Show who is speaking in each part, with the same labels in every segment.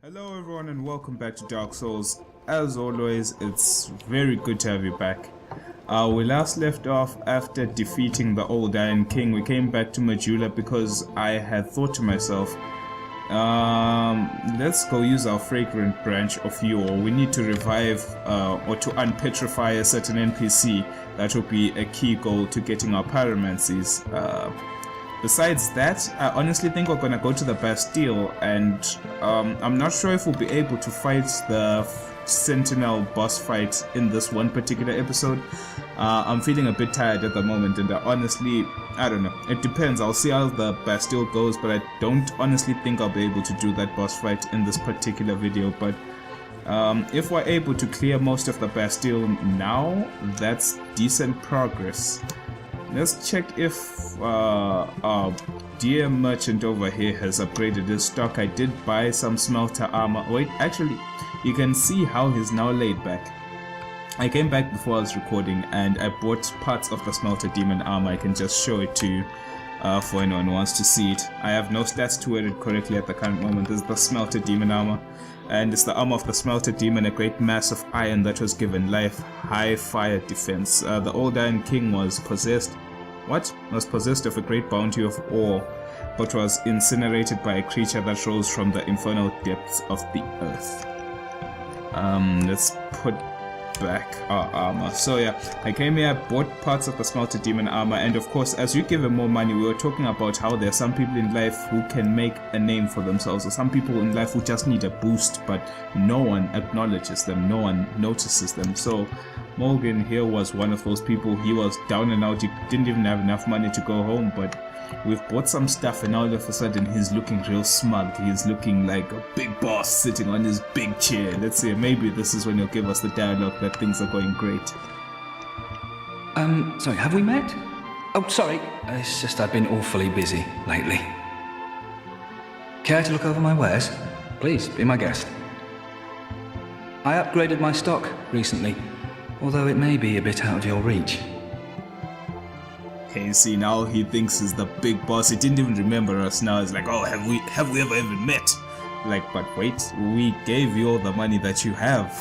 Speaker 1: Hello everyone and welcome back to Dark Souls. As always, it's very good to have you back. We last left off after defeating the old Iron King. We came back to Majula because I had thought to myself, let's go use our fragrant branch of yore. We need to revive or to unpetrify a certain NPC. That will be a key goal to getting our pyromancies. Besides that, I honestly think we're gonna go to the Bastile, and I'm not sure if we'll be able to fight the sentinel boss fight in this one particular episode. I'm feeling a bit tired at the moment, and honestly, I don't know. It depends. I'll see how the Bastile goes, but I don't honestly think I'll be able to do that boss fight in this particular video. But if we're able to clear most of the Bastile now, that's decent progress. Let's check if our dear merchant over here has upgraded his stock. I did buy some smelter armor. Wait, actually, you can see how he's now laid back. I came back before I was recording and I bought parts of the smelter demon armor. I can just show it to you for anyone who wants to see it. I have no stats to wear it correctly at the current moment. This is the smelter demon armor. And it's the armor of the smelter demon, a great mass of iron that was given life, high fire defense. The old Iron King was possessed. Was possessed of a great bounty of ore, but was incinerated by a creature that rose from the infernal depths of the earth. Let's put back our armor. So yeah, I came here, bought parts of the smelter demon armor, and of course, as you give him more money, we were talking about how there are some people in life who can make a name for themselves, or some people in life who just need a boost, but no one acknowledges them, no one notices them. So Morgan here was one of those people. He was down and out, he didn't even have enough money to go home, but we've bought some stuff and all of a sudden he's looking real smug. He's looking like a big boss sitting on his big chair. Let's see, maybe this is when he'll give us the dialogue that things are going great.
Speaker 2: Sorry, have we met? Oh, sorry, it's just I've been awfully busy lately. Care to look over my wares? Please, be my guest. I upgraded my stock recently, although it may be a bit out of your reach.
Speaker 1: Okay, see, now he thinks he's the big boss. He didn't even remember us now. He's like, oh, have we ever even met? Like, but wait, we gave you all the money that you have.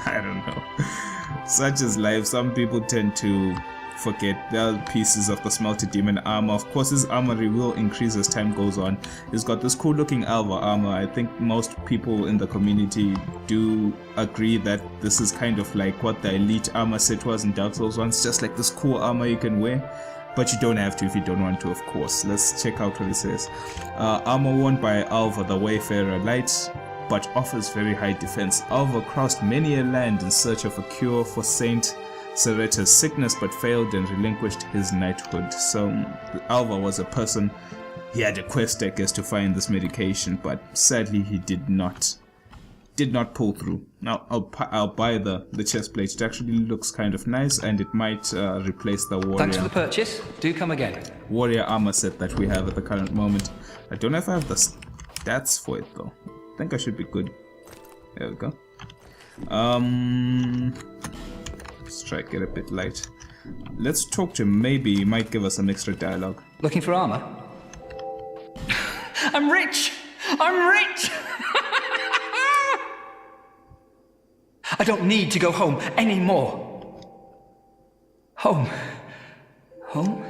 Speaker 1: I don't know. Such is life. Some people tend to forget. There are pieces of the smelter demon armor. Of course, his armory will increase as time goes on. He's got this cool looking alva armor. I think most people in the community do agree that this is kind of like what the elite armor set was in Dark Souls 1. It's just like this cool armor you can wear, but you don't have to if you don't want to, of course. Let's check out what it says. Armor worn by Alva the Wayfarer, light but offers very high defense. Alva crossed many a land in search of a cure for Saint Sereta's sickness, but failed and relinquished his knighthood. So Alva was a person, he had a quest, I guess, to find this medication, but sadly he did not pull through. Now I'll buy the chest plate. It actually looks kind of nice, and it might replace the warrior.
Speaker 2: Thanks for the purchase. Do come again.
Speaker 1: Warrior armor set that we have at the current moment. I don't know if I have the stats for it though. I think I should be good. There we go. Let's try to get a bit light. Let's talk to him. Maybe he might give us some extra dialogue.
Speaker 2: Looking for armor? I'm rich! I'm rich! I don't need to go home anymore. Home? Home?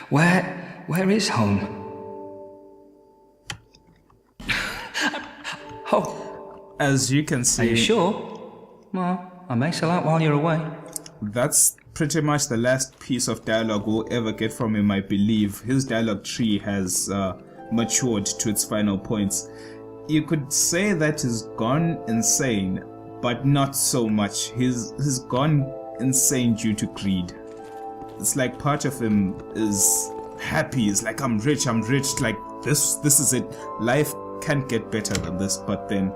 Speaker 2: Where is home? Oh.
Speaker 1: As you can see...
Speaker 2: Are you sure? Well, I may sell out while you're away.
Speaker 1: That's pretty much the last piece of dialogue we'll ever get from him, I believe. His dialogue tree has matured to its final points. You could say that he's gone insane, but not so much. He's gone insane due to greed. It's like part of him is happy. It's like, I'm rich, like this is it. Life can't get better than this. But then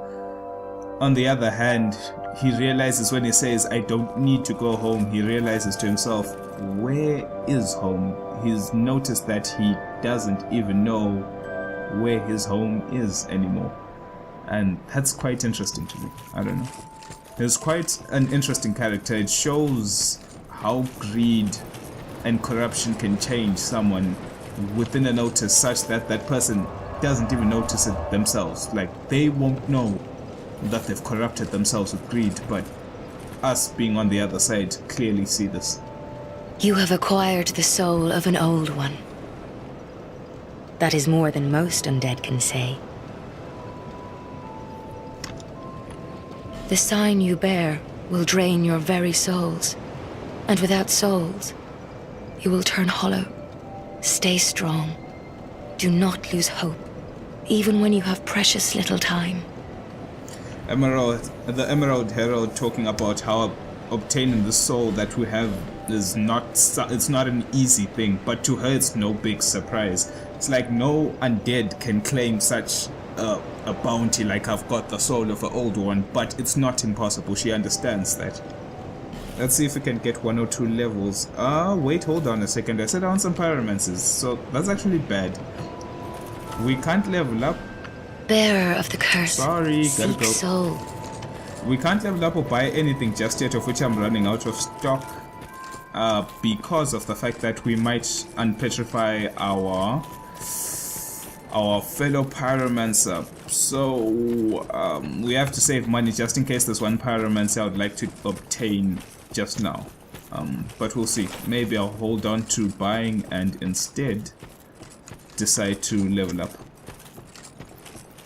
Speaker 1: on the other hand, he realizes when he says, I don't need to go home, he realizes to himself, where is home? He's noticed that he doesn't even know where his home is anymore. And that's quite interesting to me. I don't know. He's quite an interesting character. It shows how greed and corruption can change someone within a notice, such that that person doesn't even notice it themselves. Like, they won't know that they've corrupted themselves with greed, but us being on the other side clearly see this.
Speaker 3: You have acquired the soul of an old one. That is more than most undead can say. The sign you bear will drain your very souls, and without souls, you will turn hollow. Stay strong. Do not lose hope, even when you have precious little time.
Speaker 1: The Emerald Herald talking about how obtaining the soul that we have is it's not an easy thing, but to her it's no big surprise. It's like no undead can claim such a bounty like I've got the soul of an old one, but it's not impossible. She understands that. Let's see if we can get 1 or 2 levels. Wait, hold on a second. I set down some pyromancies, so that's actually bad. We can't level up.
Speaker 3: Bearer of the curse.
Speaker 1: Sorry, gotta
Speaker 3: seek
Speaker 1: go.
Speaker 3: soul.
Speaker 1: We can't level up or buy anything just yet, of which I'm running out of stock. Because of the fact that we might unpetrify our fellow pyromancer. So we have to save money just in case there's one pyromancer I would like to obtain just now. But we'll see. Maybe I'll hold on to buying and instead decide to level up.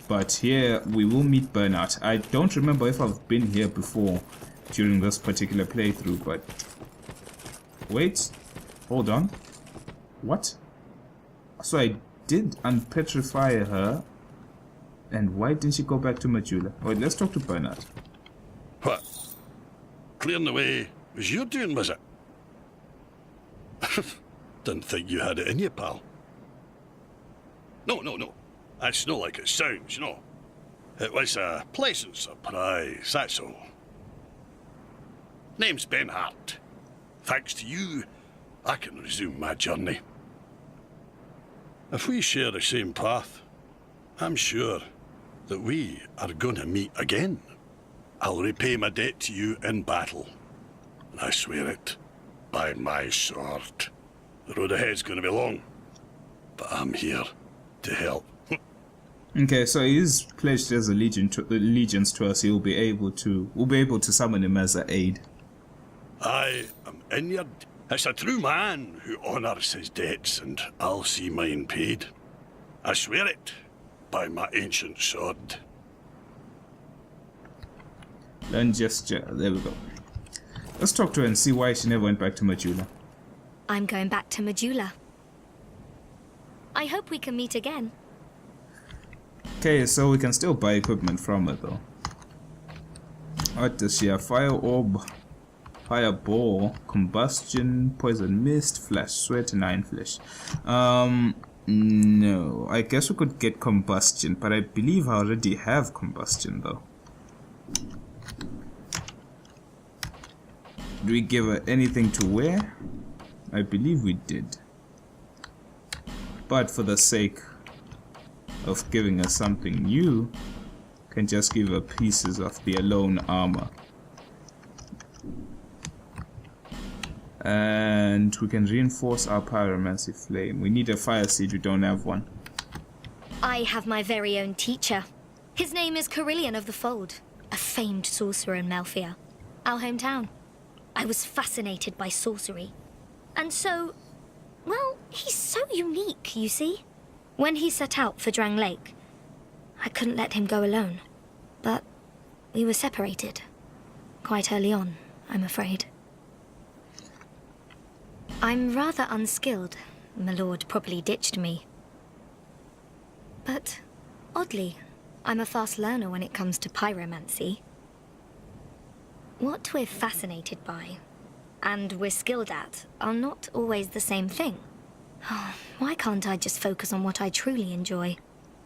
Speaker 1: But here we will meet Burnout. I don't remember if I've been here before during this particular playthrough, but wait, hold on. What? So I did unpetrify her, and why didn't she go back to Majula? Wait, let's talk to Burnout.
Speaker 4: What? Clearing the way was your doing, was it? Didn't think you had it in you, pal. No. That's not like it sounds, you know. It was a pleasant surprise, that's all. Name's Ben Hart. Thanks to you, I can resume my journey. If we share the same path, I'm sure that we are gonna meet again. I'll repay my debt to you in battle. And I swear it, by my sword. The road ahead's gonna be long, but I'm here to help.
Speaker 1: Okay, so he's pledged his allegiance to us. We'll be able to summon him as an aid.
Speaker 4: I am Inyard. It's a true man who honours his debts, and I'll see mine paid. I swear it, by my ancient sword.
Speaker 1: Learn gesture. There we go. Let's talk to her and see why she never went back to Majula.
Speaker 5: I'm going back to Majula. I hope we can meet again.
Speaker 1: Okay, so we can still buy equipment from her though. What does she have? Fire orb, fireball, combustion, poison mist, flash sweat, and iron flesh. No, I guess we could get combustion, but I believe I already have combustion though. Do we give her anything to wear? I believe we did. But for the sake of giving her something new, can just give her pieces of the alone armor. And we can reinforce our pyromancy flame. We need a fire seed, we don't have one.
Speaker 5: I have my very own teacher. His name is Carillion of the Fold, a famed sorcerer in Melfia, our hometown. I was fascinated by sorcery. And so, well, he's so unique, you see. When he set out for Drang Lake, I couldn't let him go alone. But we were separated. Quite early on, I'm afraid. I'm rather unskilled. My lord probably ditched me. But, oddly, I'm a fast learner when it comes to pyromancy. What we're fascinated by, and we're skilled at, are not always the same thing. Why can't I just focus on what I truly enjoy?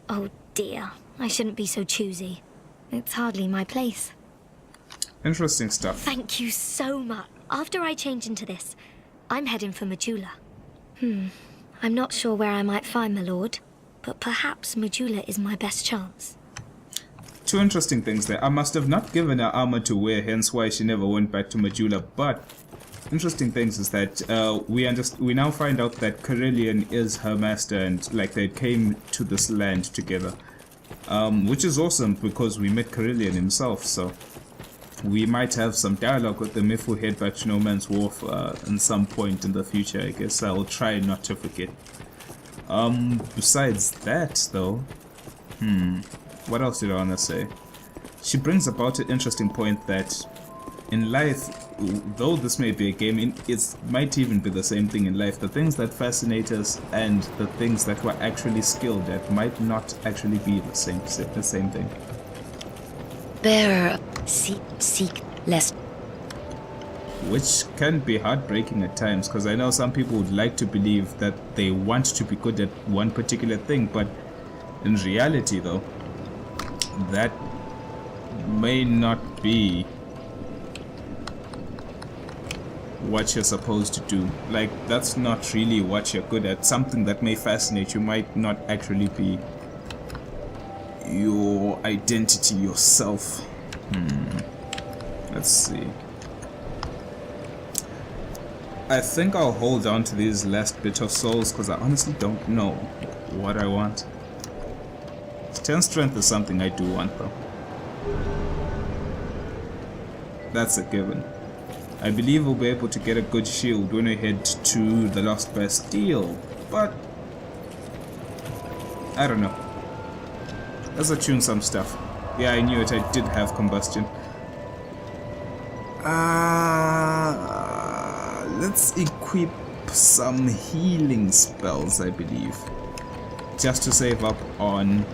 Speaker 5: Oh dear, I shouldn't be so choosy. It's hardly my place.
Speaker 1: Interesting stuff.
Speaker 5: Thank you so much. After I change into this, I'm heading for Majula. I'm not sure where I might find my lord, but perhaps Majula is my best chance.
Speaker 1: Two interesting things there. I must have not given her armor to wear, hence why she never went back to Majula, but interesting things is that we now find out that Carillion is her master, and like they came to this land together, which is awesome because we met Carillion himself. So we might have some dialogue with them if we head back to No Man's Wharf in some point in the future. I guess I'll try not to forget. Besides that, though, what else did I want to say? She brings about an interesting point that in life, though this may be a game, it might even be the same thing in life. The things that fascinate us and the things that we're actually skilled at might not actually be the same thing.
Speaker 3: There, seek less.
Speaker 1: Which can be heartbreaking at times, because I know some people would like to believe that they want to be good at one particular thing, but in reality, though, that may not be what you're supposed to do. Like, that's not really what you're good at. Something that may fascinate you might not actually be your identity, yourself. Let's see. I think I'll hold on to these last bit of souls because I honestly don't know what I want. 10 strength is something I do want, though. That's a given. I believe we'll be able to get a good shield when we head to the Lost Bastile, but I don't know. Let's attune some stuff. Yeah, I knew it. I did have combustion. Let's equip some healing spells, I believe, just to save up on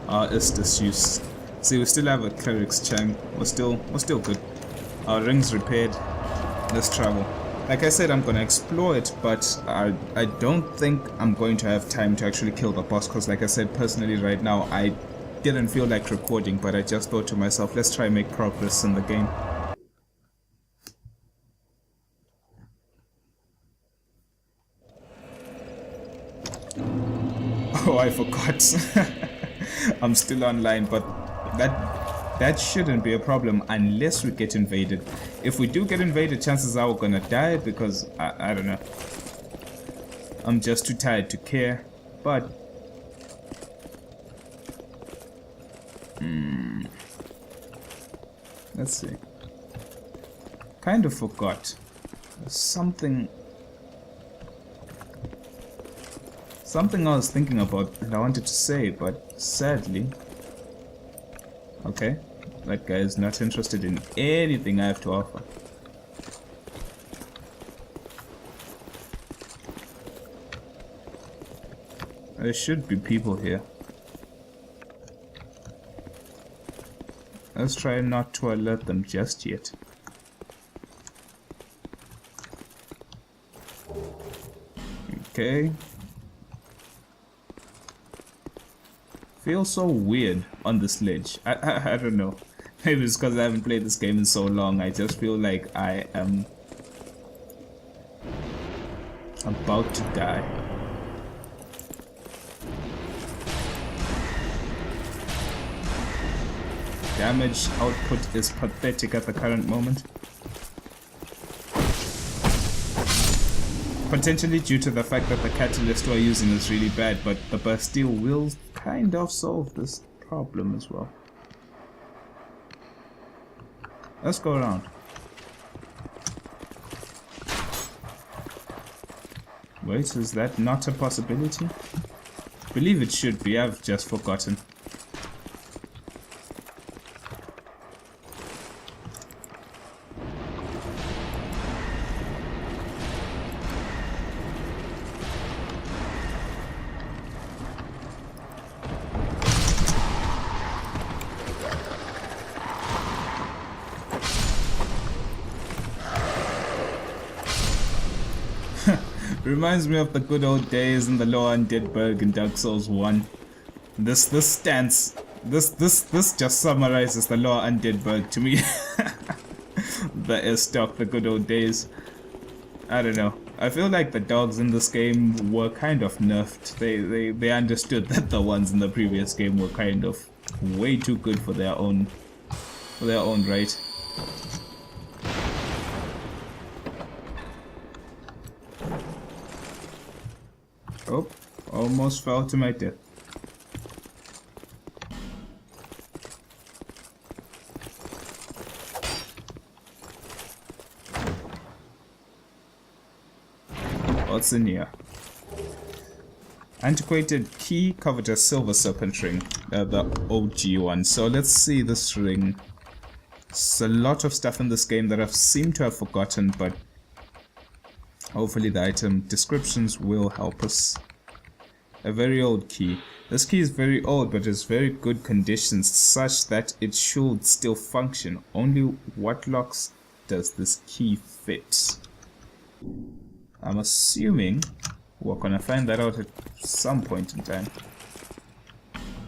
Speaker 1: our Estus use. See, we still have a cleric's chang. We're still good. Our ring's repaired. Let's travel. Like I said, I'm gonna explore it, but I don't think I'm going to have time to actually kill the boss, because like I said, personally right now I didn't feel like recording, but I just thought to myself, let's try and make progress in the game. Oh, I forgot. I'm still online, but that shouldn't be a problem unless we get invaded. If we do get invaded, chances are we're gonna die because I don't know. I'm just too tired to care. But let's see. Kind of forgot. Something I was thinking about and I wanted to say, but sadly, okay, that guy is not interested in anything I have to offer. There should be people here. Let's try not to alert them just yet. Okay. Feels so weird on this ledge. I don't know. Maybe it's because I haven't played this game in so long. I just feel like I am about to die. Damage output is pathetic at the current moment. Potentially due to the fact that the catalyst we're using is really bad, but the Bastile will kind of solve this problem as well. Let's go around. Wait, is that not a possibility? I believe it should be, I've just forgotten. Reminds me of the good old days in the Lower Undeadburg in Dark Souls 1. This just summarizes the Lower Undeadburg to me. The S-Stock, the good old days. I don't know. I feel like the dogs in this game were kind of nerfed. They understood that the ones in the previous game were kind of way too good for their own right. Almost fell to my death. What's in here? Antiquated key, covetous silver serpent ring, the OG one. So let's see this ring. There's a lot of stuff in this game that I've seemed to have forgotten, but hopefully the item descriptions will help us. A very old key. This key is very old, but is very good condition, such that it should still function. Only what locks does this key fit? I'm assuming we're gonna find that out at some point in time.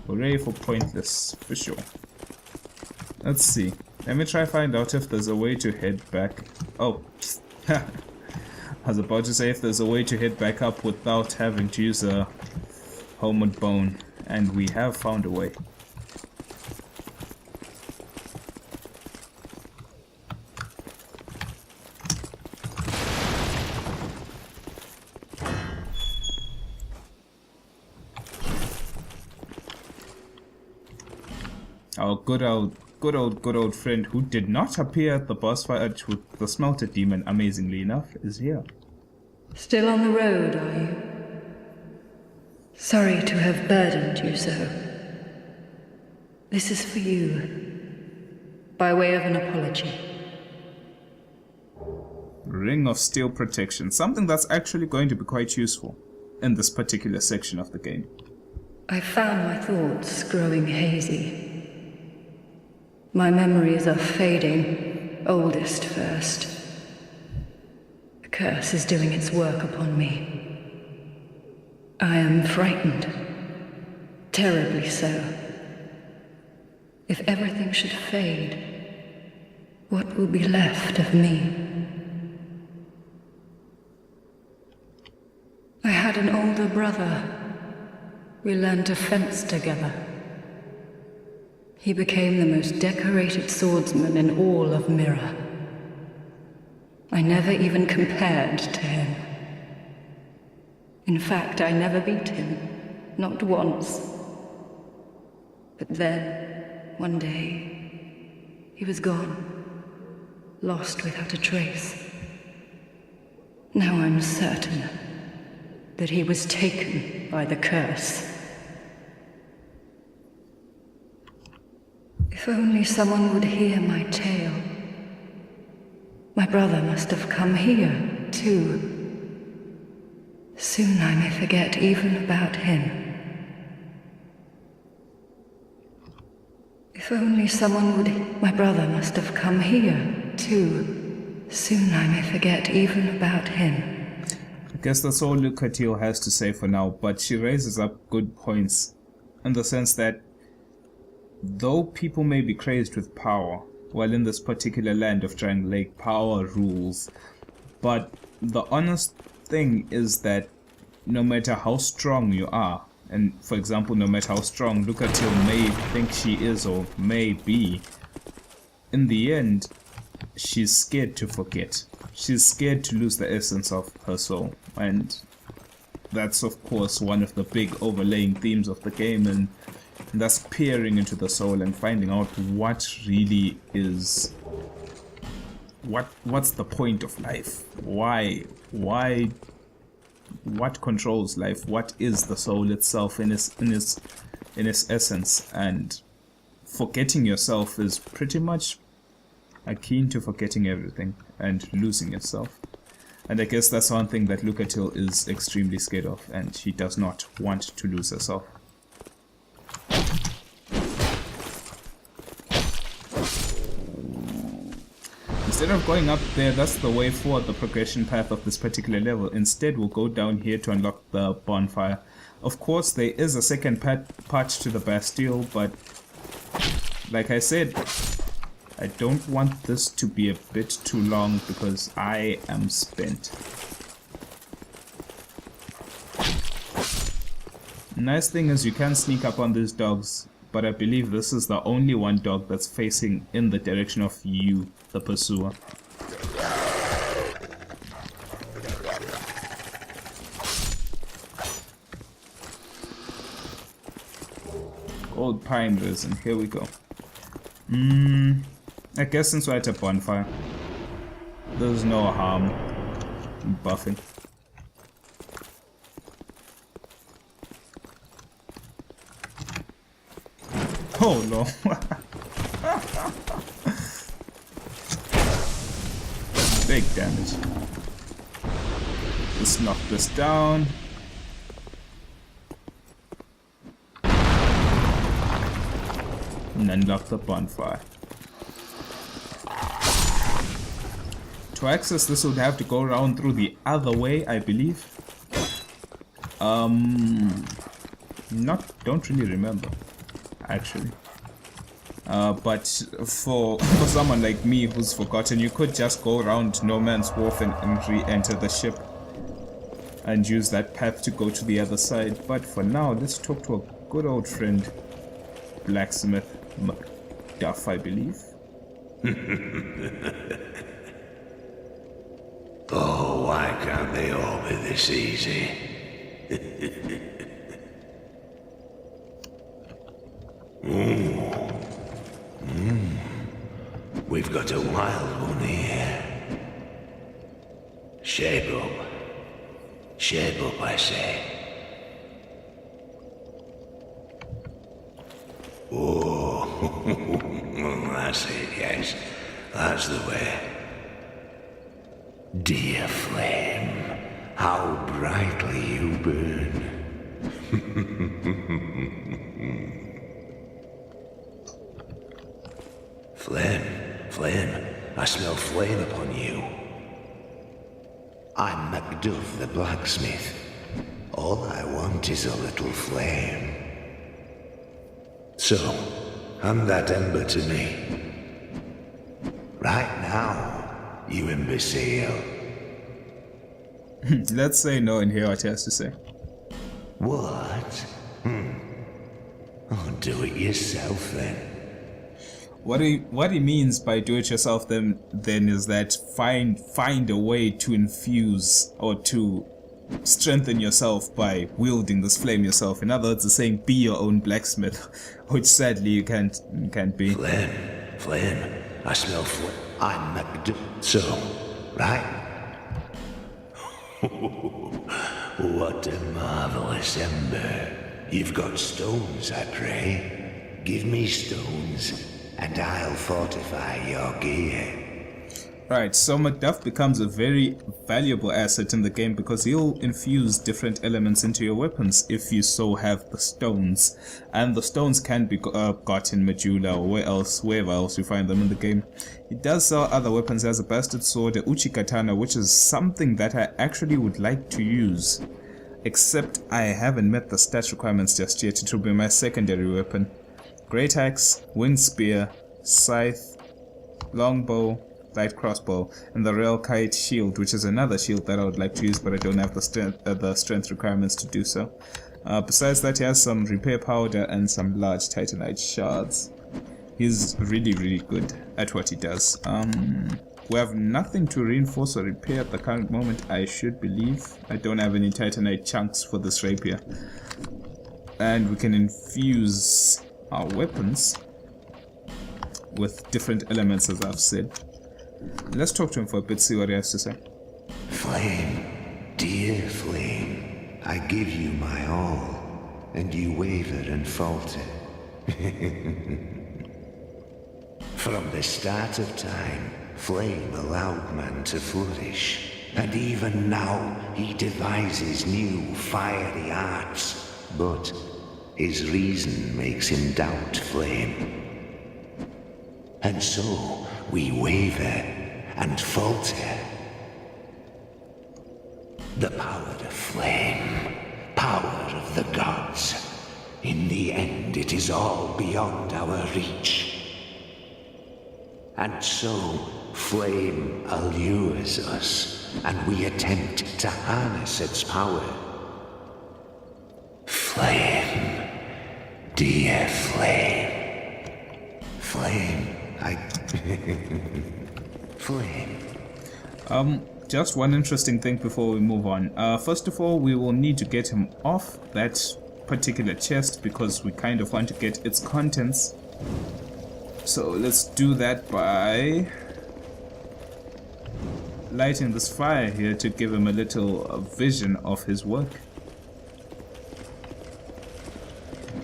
Speaker 1: Hooray for pointless, for sure. Let's see. Let me try find out if there's a way to head back. Oh, I was about to say if there's a way to head back up without having to use a homeward bone, and we have found a way. Our good old friend who did not appear at the boss fight with the smelter demon, amazingly enough, is here.
Speaker 6: Still on the road, are you? Sorry to have burdened you so. This is for you, by way of an apology.
Speaker 1: Ring of Steel Protection, something that's actually going to be quite useful in this particular section of the game.
Speaker 6: I found my thoughts growing hazy. My memories are fading, oldest first. The curse is doing its work upon me. I am frightened, terribly so. If everything should fade, what will be left of me? I had an older brother. We learned to fence together. He became the most decorated swordsman in all of Mirror. I never even compared to him. In fact, I never beat him, not once. But then, one day, he was gone, lost without a trace. Now I'm certain that he was taken by the curse. If only someone would hear my tale. My brother must have come here, too. Soon I may forget even about him. If only someone would... My brother must have come here, too. Soon I may forget even about him.
Speaker 1: I guess that's all Lucatile has to say for now, but she raises up good points in the sense that though people may be crazed with power, while in this particular land of Giant Lake, power rules, but the honest thing is that no matter how strong you are, and for example, no matter how strong Lucatile may think she is or may be, in the end, she's scared to forget. She's scared to lose the essence of her soul, and that's of course one of the big overlaying themes of the game, and that's peering into the soul and finding out what really is, what's the point of life, why, what controls life, what is the soul itself in its essence. And forgetting yourself is pretty much akin to forgetting everything and losing yourself. And I guess that's one thing that Lucatile is extremely scared of, and she does not want to lose herself. Instead of going up there, that's the way forward, the progression path of this particular level. Instead, we'll go down here to unlock the bonfire. Of course, there is a second part to the Bastile, but like I said, I don't want this to be a bit too long because I am spent. Nice thing is you can sneak up on these dogs, but I believe this is the only one dog that's facing in the direction of you, the pursuer. Gold pine resin. Here we go. I guess since we're at a bonfire, there's no harm in buffing. Oh no. Big damage. Let's knock this down. And unlock the bonfire. To access this, we'll have to go around through the other way, I believe. Don't really remember, actually. But for someone like me who's forgotten, you could just go around No Man's Wharf and re-enter the ship and use that path to go to the other side. But for now, let's talk to a good old friend, Blacksmith McDuff, I believe.
Speaker 7: Oh, why can't they all be this easy? We've got a wild one here. Shape up. Shape up, I say. Oh, that's it, yes. That's the way. Dear flame, how brightly you burn. Flame, I smell flame upon you. I'm Macduff the blacksmith. All I want is a little flame. So, hand that ember to me. Right now, you imbecile.
Speaker 1: Let's say no and hear what he has to say.
Speaker 7: What? Oh, do it yourself then.
Speaker 1: What he means by do it yourself then is that find a way to infuse or to strengthen yourself by wielding this flame yourself. In other words, it's saying be your own blacksmith, which sadly you can't be.
Speaker 7: Flame, I smell flame. I'm Macduff. So, right? What a marvelous ember. You've got stones, I pray. Give me stones, and I'll fortify your gear.
Speaker 1: Right, so Macduff becomes a very valuable asset in the game because he'll infuse different elements into your weapons if you so have the stones. And the stones can be got in Majula or wherever else you find them in the game. He does sell other weapons as a bastard sword, a uchi katana, which is something that I actually would like to use. Except I haven't met the stat requirements just yet. It will be my secondary weapon. Great axe, winged spear, scythe, longbow, light crossbow, and the rail kite shield, which is another shield that I would like to use, but I don't have the strength requirements to do so. Besides that, he has some repair powder and some large titanite shards. He's really good at what he does. We have nothing to reinforce or repair at the current moment, I should believe. I don't have any titanite chunks for this rapier. And we can infuse our weapons with different elements, as I've said. Let's talk to him for a bit, see what he has to say.
Speaker 7: Flame, dear flame, I give you my all, and you waver and falter. From the start of time, flame allowed man to flourish, and even now he devises new fiery arts, but his reason makes him doubt flame. And so we waver and falter. The power of flame, power of the gods. In the end, it is all beyond our reach. And so, flame allures us, and we attempt to harness its power. Flame, dear flame. Flame, Flame.
Speaker 1: Just one interesting thing before we move on. First of all, we will need to get him off that particular chest because we kind of want to get its contents. So let's do that by lighting this fire here to give him a little vision of his work.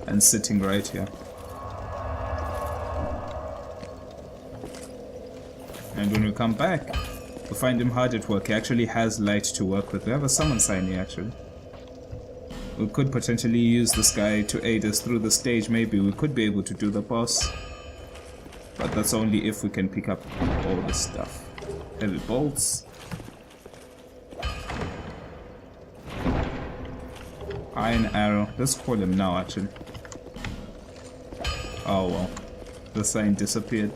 Speaker 1: And sitting right here. And when we come back, we find him hard at work. He actually has light to work with. We have a summon sign here actually. We could potentially use this guy to aid us through the stage. Maybe we could be able to do the boss. But that's only if we can pick up all this stuff. Heavy bolts. Iron arrow. Let's call him now actually. Oh well. The sign disappeared.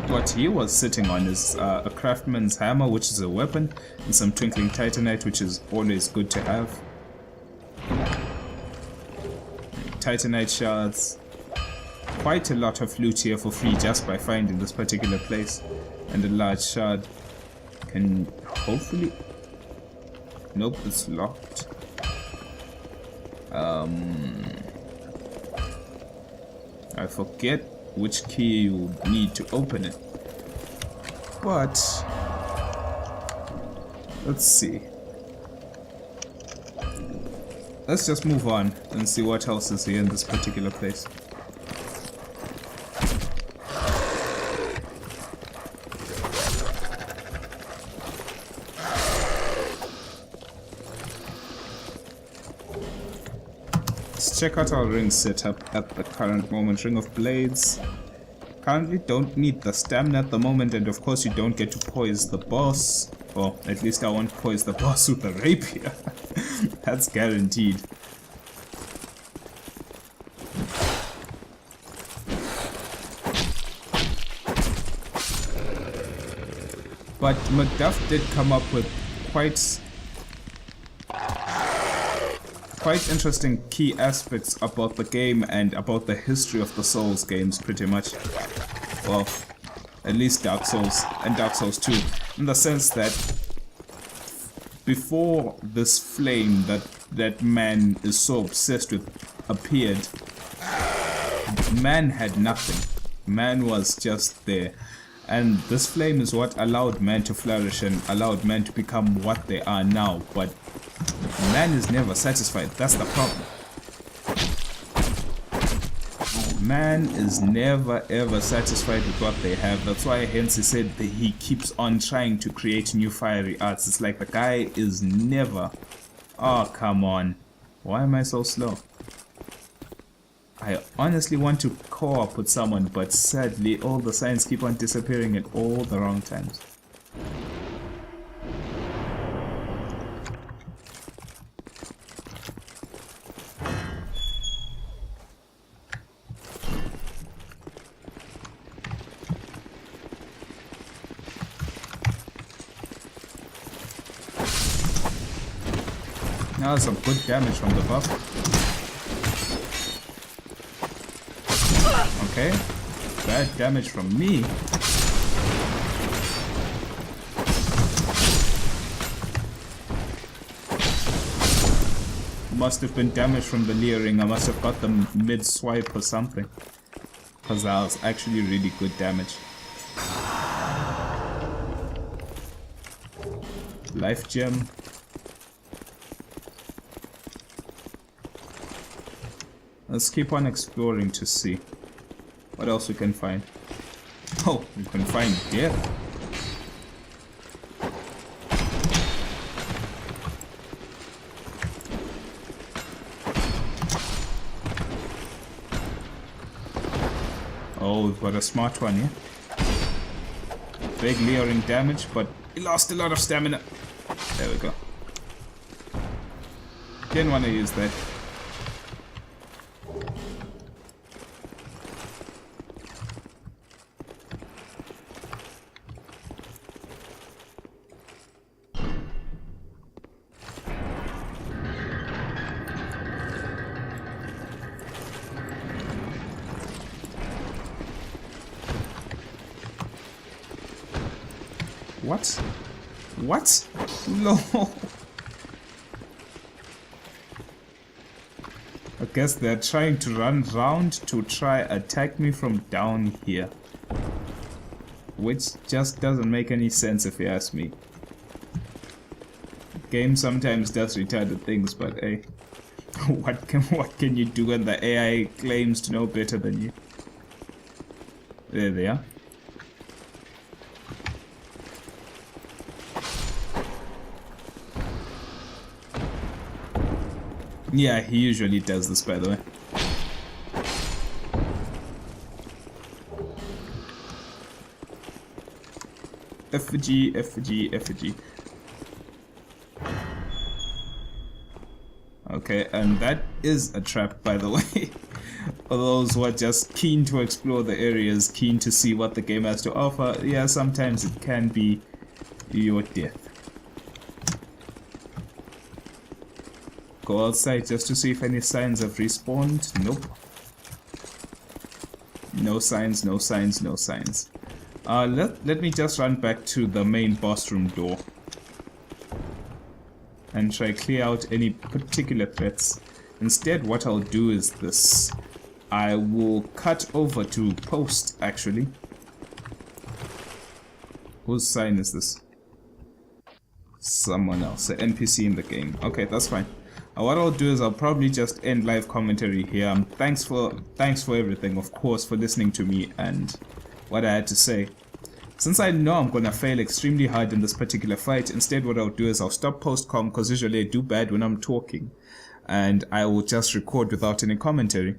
Speaker 1: What he was sitting on is a craftsman's hammer, which is a weapon, and some twinkling titanite, which is always good to have. Titanite shards. Quite a lot of loot here for free just by finding this particular place. And a large shard can hopefully... Nope, it's locked. I forget which key you need to open it. But let's see. Let's just move on and see what else is here in this particular place. Let's check out our ring setup at the current moment. Ring of Blades. Currently don't need the stamina at the moment, and of course you don't get to poise the boss. Or at least I won't poise the boss with the rapier. That's guaranteed. But Macduff did come up with quite interesting key aspects about the game and about the history of the Souls games, pretty much. Well, at least Dark Souls and Dark Souls 2, in the sense that before this flame that man is so obsessed with appeared, man had nothing. Man was just there. And this flame is what allowed man to flourish and allowed man to become what they are now. But man is never satisfied. That's the problem. Man is never ever satisfied with what they have. That's why hence he said that he keeps on trying to create new fiery arts. It's like the guy is never... Oh, come on. Why am I so slow? I honestly want to co-op with someone, but sadly all the signs keep on disappearing at all the wrong times. Now some good damage from the buff. Okay, bad damage from me. Must have been damage from the leering. I must have got them mid-swipe or something. Because that was actually really good damage. Life gem. Let's keep on exploring to see what else we can find. Oh, we can find death. Oh, we've got a smart one here. Big leering damage, but he lost a lot of stamina. There we go. Didn't want to use that. What? What? No. I guess they're trying to run round to try attack me from down here. Which just doesn't make any sense if you ask me. Game sometimes does retarded things, but hey, what can you do when the AI claims to know better than you? There they are. Yeah, he usually does this, by the way. Effigy, effigy, effigy. Okay, and that is a trap, by the way. For those who are just keen to explore the areas, keen to see what the game has to offer, yeah, sometimes it can be your death. Go outside just to see if any signs have respawned. Nope. No signs, no signs, no signs. Let me just run back to the main boss room door and try clear out any particular threats. Instead, what I'll do is this. I will cut over to post, actually. Whose sign is this? Someone else, an NPC in the game. Okay, that's fine. What I'll do is I'll probably just end live commentary here. Thanks for everything, of course, for listening to me and what I had to say. Since I know I'm gonna fail extremely hard in this particular fight, instead what I'll do is I'll stop post-com, because usually I do bad when I'm talking, and I will just record without any commentary,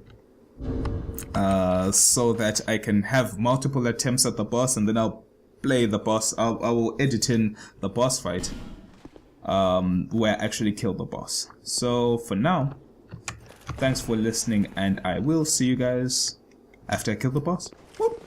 Speaker 1: so that I can have multiple attempts at the boss, and then I'll play the boss. I will edit in the boss fight, where I actually kill the boss. So for now, thanks for listening, and I will see you guys after I kill the boss. Whoop.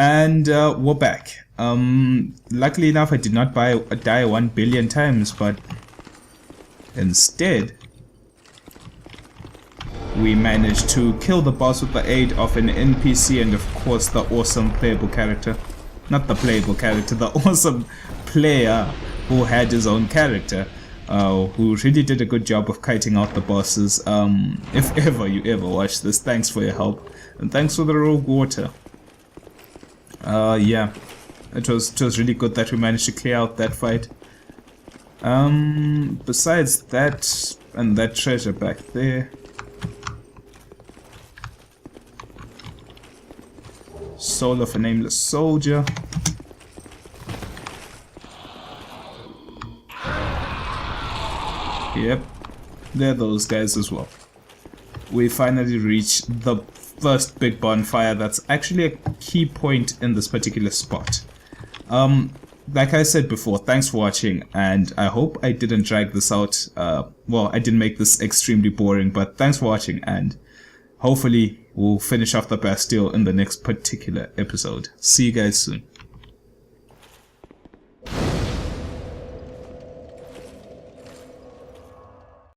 Speaker 1: And we're back. Luckily enough, I did not die 1 billion times, but instead we managed to kill the boss with the aid of an NPC and of course the awesome playable character. Not the playable character, the awesome player who had his own character, who really did a good job of kiting out the bosses. If ever you ever watch this, thanks for your help, and thanks for the rogue water. Yeah, it was really good that we managed to clear out that fight. Besides that, and that treasure back there, soul of a nameless soldier. Yep, they're those guys as well. We finally reached the first big bonfire that's actually a key point in this particular spot. Like I said before, thanks for watching, and I hope I didn't drag this out. Well, I didn't make this extremely boring, but thanks for watching, and hopefully we'll finish off the Bastile in the next particular episode. See you guys soon.